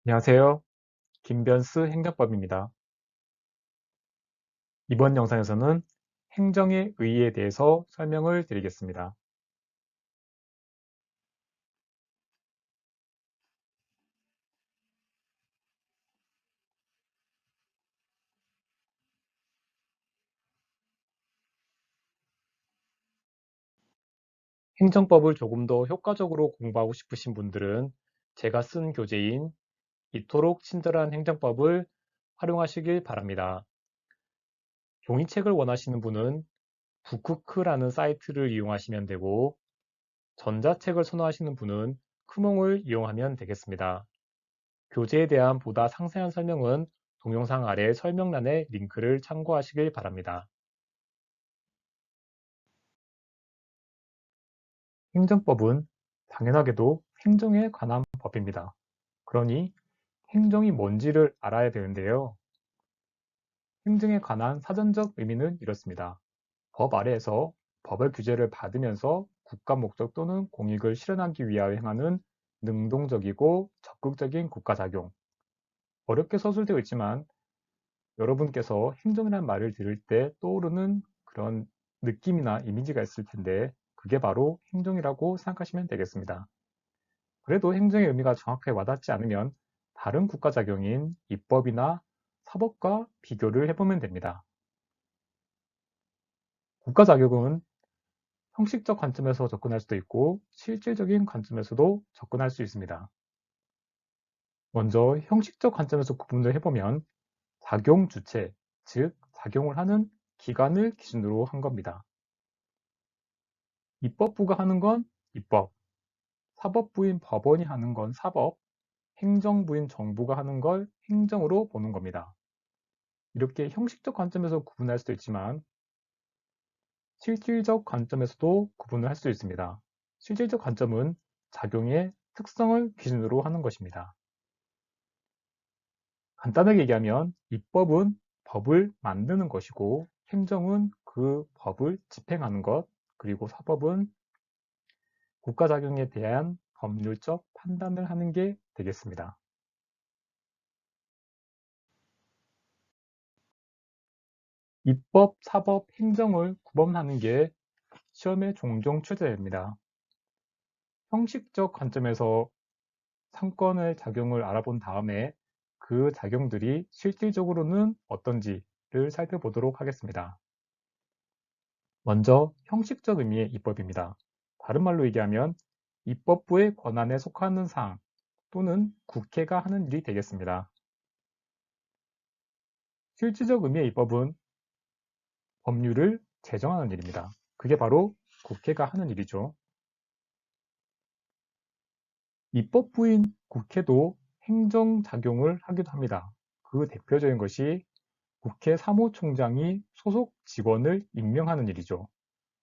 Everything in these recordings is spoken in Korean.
안녕하세요. 김변스 행정법입니다. 이번 영상에서는 행정의 의의에 대해서 설명을 드리겠습니다. 행정법을 조금 더 효과적으로 공부하고 싶으신 분들은 제가 쓴 교재인 이토록 친절한 행정법을 활용하시길 바랍니다. 종이책을 원하시는 분은 북쿠크라는 사이트를 이용하시면 되고, 전자책을 선호하시는 분은 크몽을 이용하면 되겠습니다. 교재에 대한 보다 상세한 설명은 동영상 아래 설명란의 링크를 참고하시길 바랍니다. 행정법은 당연하게도 행정에 관한 법입니다. 그러니 행정이 뭔지를 알아야 되는데요. 행정에 관한 사전적 의미는 이렇습니다. 법 아래에서 법의 규제를 받으면서 국가 목적 또는 공익을 실현하기 위하여 행하는 능동적이고 적극적인 국가작용. 어렵게 서술되어 있지만 여러분께서 행정이란 말을 들을 때 떠오르는 그런 느낌이나 이미지가 있을 텐데 그게 바로 행정이라고 생각하시면 되겠습니다. 그래도 행정의 의미가 정확하게 와닿지 않으면 다른 국가작용인 입법이나 사법과 비교를 해보면 됩니다. 국가작용은 형식적 관점에서 접근할 수도 있고 실질적인 관점에서도 접근할 수 있습니다. 먼저 형식적 관점에서 구분을 해보면 작용 주체, 즉 작용을 하는 기관을 기준으로 한 겁니다. 입법부가 하는 건 입법, 사법부인 법원이 하는 건 사법, 행정부인 정부가 하는 걸 행정으로 보는 겁니다. 이렇게 형식적 관점에서 구분할 수도 있지만 실질적 관점에서도 구분을 할 수 있습니다. 실질적 관점은 작용의 특성을 기준으로 하는 것입니다. 간단하게 얘기하면 입법은 법을 만드는 것이고 행정은 그 법을 집행하는 것, 그리고 사법은 국가작용에 대한 법률적 판단을 하는 게 되겠습니다. 입법, 사법, 행정을 구분하는 게 시험에 종종 출제됩니다. 형식적 관점에서 상권의 작용을 알아본 다음에 그 작용들이 실질적으로는 어떤지를 살펴보도록 하겠습니다. 먼저 형식적 의미의 입법입니다. 다른 말로 얘기하면 입법부의 권한에 속하는 사항 또는 국회가 하는 일이 되겠습니다. 실질적 의미의 입법은 법률을 제정하는 일입니다. 그게 바로 국회가 하는 일이죠. 입법부인 국회도 행정작용을 하기도 합니다. 그 대표적인 것이 국회 사무총장이 소속 직원을 임명하는 일이죠.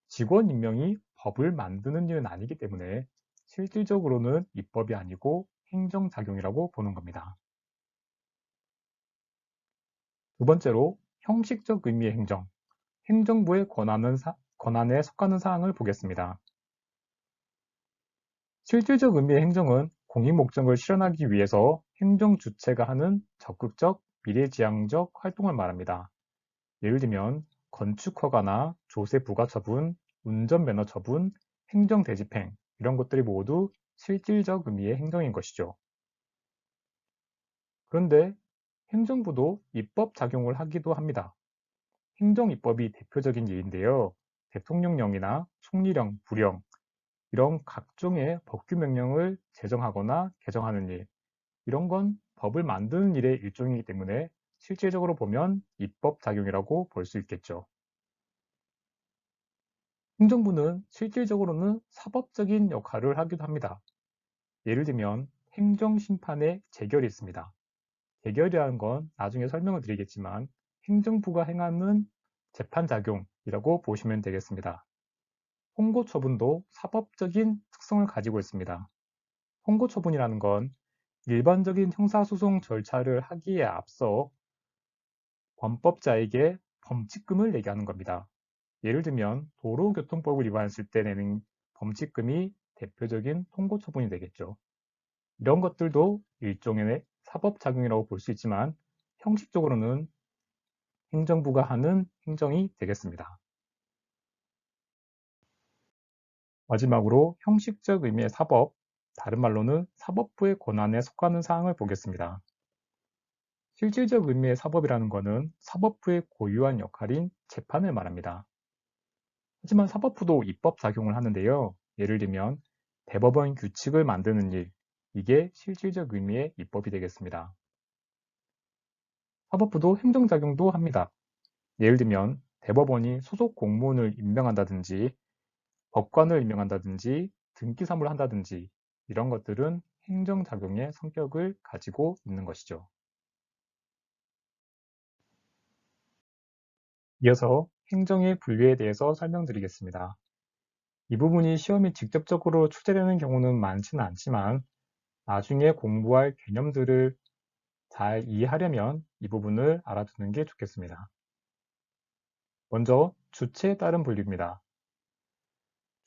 직원 임명이 법을 만드는 일은 아니기 때문에 실질적으로는 입법이 아니고 행정작용이라고 보는 겁니다. 두 번째로 형식적 의미의 행정, 행정부의 권한에 속하는 사항을 보겠습니다. 실질적 의미의 행정은 공익 목적을 실현하기 위해서 행정 주체가 하는 적극적 미래지향적 활동을 말합니다. 예를 들면 건축 허가나 조세 부과 처분, 운전면허 처분, 행정 대집행 이런 것들이 모두 실질적 의미의 행정인 것이죠. 그런데 행정부도 입법 작용을 하기도 합니다. 행정입법이 대표적인 예인데요. 대통령령이나 총리령, 부령 이런 각종의 법규 명령을 제정하거나 개정하는 일, 이런 건 법을 만드는 일의 일종이기 때문에 실질적으로 보면 입법작용이라고 볼 수 있겠죠. 행정부는 실질적으로는 사법적인 역할을 하기도 합니다. 예를 들면 행정심판의 재결이 있습니다. 재결이라는 건 나중에 설명을 드리겠지만 행정부가 행하는 재판작용이라고 보시면 되겠습니다. 홍고처분도 사법적인 특성을 가지고 있습니다. 홍고처분이라는 건 일반적인 형사소송 절차를 하기에 앞서 범법자에게 범칙금을 내게 하는 겁니다. 예를 들면 도로교통법을 위반했을 때 내는 범칙금이 대표적인 통고처분이 되겠죠. 이런 것들도 일종의 사법작용이라고 볼 수 있지만 형식적으로는 행정부가 하는 행정이 되겠습니다. 마지막으로 형식적 의미의 사법, 다른 말로는 사법부의 권한에 속하는 사항을 보겠습니다. 실질적 의미의 사법이라는 것은 사법부의 고유한 역할인 재판을 말합니다. 하지만 사법부도 입법 작용을 하는데요. 예를 들면 대법원 규칙을 만드는 일, 이게 실질적 의미의 입법이 되겠습니다. 사법부도 행정작용도 합니다. 예를 들면 대법원이 소속 공무원을 임명한다든지 법관을 임명한다든지 등기사무를 한다든지 이런 것들은 행정작용의 성격을 가지고 있는 것이죠. 이어서 행정의 분류에 대해서 설명드리겠습니다. 이 부분이 시험에 직접적으로 출제되는 경우는 많지는 않지만 나중에 공부할 개념들을 잘 이해하려면 이 부분을 알아두는 게 좋겠습니다. 먼저 주체에 따른 분류입니다.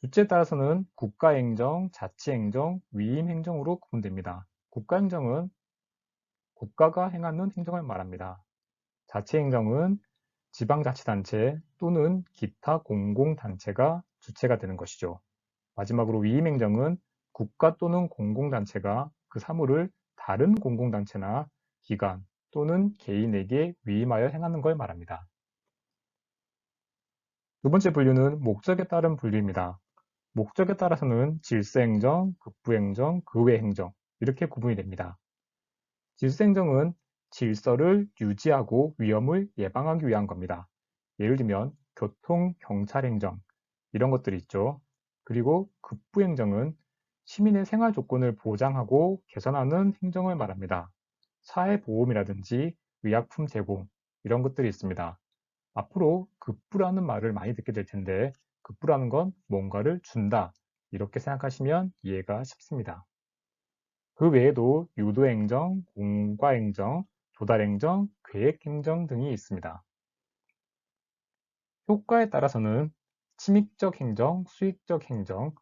주체에 따라서는 국가행정, 자치행정, 위임행정으로 구분됩니다. 국가행정은 국가가 행하는 행정을 말합니다. 자치행정은 지방자치단체 또는 기타 공공단체가 주체가 되는 것이죠. 마지막으로 위임행정은 국가 또는 공공단체가 그 사무를 다른 공공단체나 기관 또는 개인에게 위임하여 행하는 걸 말합니다. 두 번째 분류는 목적에 따른 분류입니다. 목적에 따라서는 질서행정, 급부행정, 의회행정 이렇게 구분이 됩니다. 질서행정은 질서를 유지하고 위험을 예방하기 위한 겁니다. 예를 들면 교통, 경찰행정 이런 것들이 있죠. 그리고 급부행정은 시민의 생활 조건을 보장하고 개선하는 행정을 말합니다. 사회보험이라든지 의약품 제공 이런 것들이 있습니다. 앞으로 급부라는 말을 많이 듣게 될 텐데 급부라는 건 뭔가를 준다 이렇게 생각하시면 이해가 쉽습니다. 그 외에도 유도행정, 공과행정, 조달행정, 계획행정 등이 있습니다. 효과에 따라서는 침익적 행정, 수익적 행정,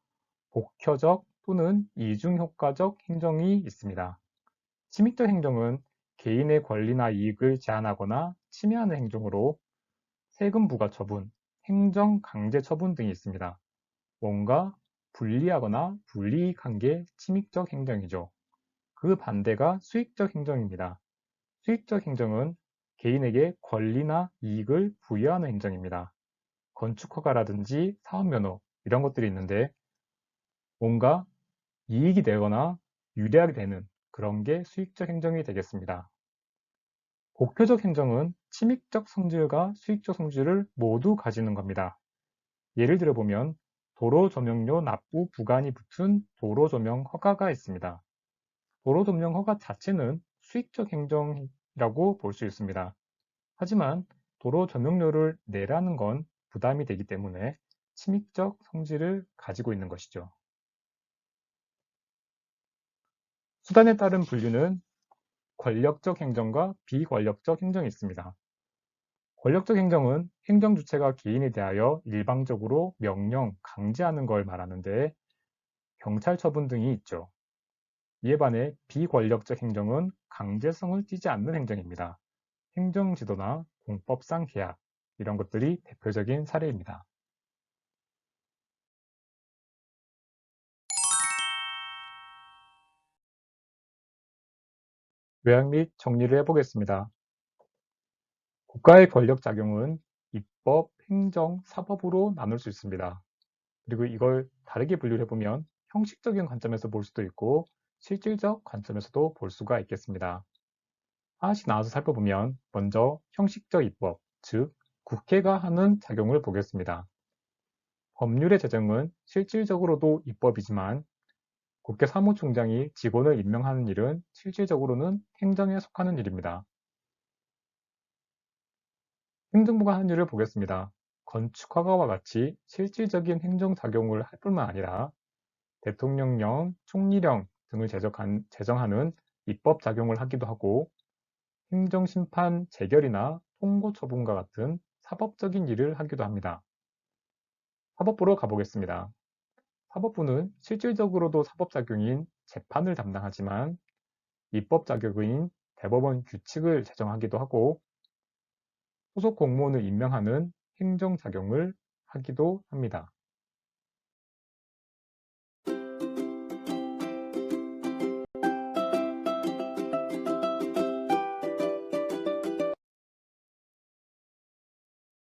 복효적 또는 이중효과적 행정이 있습니다. 침익적 행정은 개인의 권리나 이익을 제한하거나 침해하는 행정으로 세금 부과 처분, 행정 강제 처분 등이 있습니다. 뭔가 불리하거나 불이익한 게 침익적 행정이죠. 그 반대가 수익적 행정입니다. 수익적 행정은 개인에게 권리나 이익을 부여하는 행정입니다. 건축허가라든지 사업면허 이런 것들이 있는데 뭔가 이익이 되거나 유리하게 되는 그런 게 수익적 행정이 되겠습니다. 복효적 행정은 침익적 성질과 수익적 성질을 모두 가지는 겁니다. 예를 들어보면 도로 조명료 납부 부과이 붙은 도로 조명 허가가 있습니다. 도로 조명 허가 자체는 수익적 행정이라고 볼 수 있습니다. 하지만 도로 조명료를 내라는 건 부담이 되기 때문에 침익적 성질을 가지고 있는 것이죠. 수단에 따른 분류는 권력적 행정과 비권력적 행정이 있습니다. 권력적 행정은 행정 주체가 개인에 대하여 일방적으로 명령, 강제하는 걸 말하는데 경찰 처분 등이 있죠. 이에 반해 비권력적 행정은 강제성을 띠지 않는 행정입니다. 행정지도나 공법상 계약 이런 것들이 대표적인 사례입니다. 요약 및 정리를 해보겠습니다. 국가의 권력 작용은 입법, 행정, 사법으로 나눌 수 있습니다. 그리고 이걸 다르게 분류를 해보면 형식적인 관점에서 볼 수도 있고 실질적 관점에서도 볼 수가 있겠습니다. 하나씩 나눠서 살펴보면 먼저 형식적 입법, 즉 국회가 하는 작용을 보겠습니다. 법률의 제정은 실질적으로도 입법이지만 국회 사무총장이 직원을 임명하는 일은 실질적으로는 행정에 속하는 일입니다. 행정부가 하는 일을 보겠습니다. 건축허가와 같이 실질적인 행정작용을 할 뿐만 아니라 대통령령, 총리령 등을 제정하는 입법작용을 하기도 하고 행정심판 재결이나 통고처분과 같은 사법적인 일을 하기도 합니다. 사법부로 가보겠습니다. 사법부는 실질적으로도 사법작용인 재판을 담당하지만 입법작용인 대법원 규칙을 제정하기도 하고 소속 공무원을 임명하는 행정작용을 하기도 합니다.